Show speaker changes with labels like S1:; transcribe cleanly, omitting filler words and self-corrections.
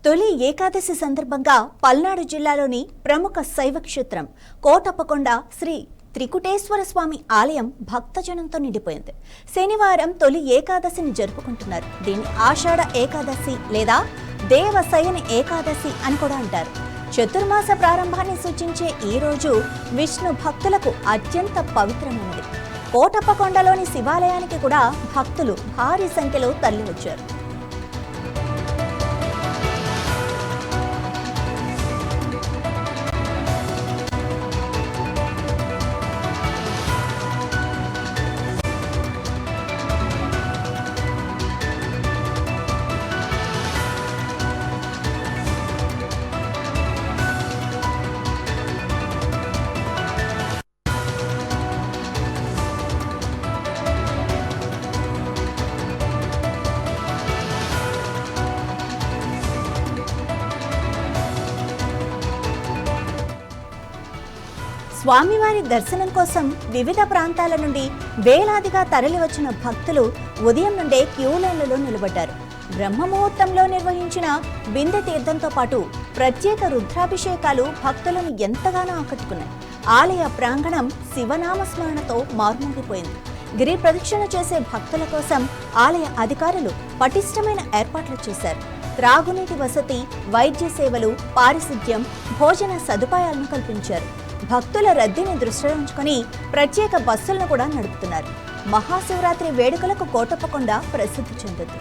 S1: తొలి ఏకాదశి సందర్భంగా పల్నాడు జిల్లాలోని ప్రముఖ శైవ క్షేత్రం కోటప్పకొండ శ్రీ త్రికుటేశ్వర స్వామి ఆలయం భక్తజనంతో నిండిపోయింది. శనివారం తొలి ఏకాదశిని జరుపుకుంటున్నారు. దీన్ని ఆషాఢ ఏకాదశి లేదా దేవశయన ఏకాదశి అని కూడా అంటారు. చతుర్మాస ప్రారంభాన్ని సూచించే ఈ రోజు విష్ణు భక్తులకు అత్యంత పవిత్రమైనది. కోటప్పకొండలోని శివాలయానికి కూడా భక్తులు భారీ సంఖ్యలో తరలివచ్చారు. స్వామివారి దర్శనం కోసం వివిధ ప్రాంతాల నుండి వేలాదిగా తరలివచ్చిన భక్తులు ఉదయం నుండే క్యూ లైన్లలో నిలబడ్డారు. బ్రహ్మముహూర్తంలో నిర్వహించిన బిందె తీర్థంతో పాటు ప్రత్యేక రుద్రాభిషేకాలు భక్తులను ఎంతగానో ఆకట్టుకున్నాయి. ఆలయ ప్రాంగణం శివనామస్మరణతో మారుమోగిపోయింది. గిరి ప్రదక్షిణ చేసే భక్తుల కోసం ఆలయ అధికారులు పటిష్టమైన ఏర్పాట్లు చేశారు. త్రాగునీటి వసతి, వైద్య సేవలు, పారిశుద్ధ్యం, భోజన సదుపాయాలను కల్పించారు. భక్తుల రద్దీని దృష్టిలో ఉంచుకొని ప్రత్యేక బస్సులను కూడా నడుపుతున్నారు. మహాశివరాత్రి వేడుకలకు కోటప్పకొండ ప్రసిద్ధి చెందింది.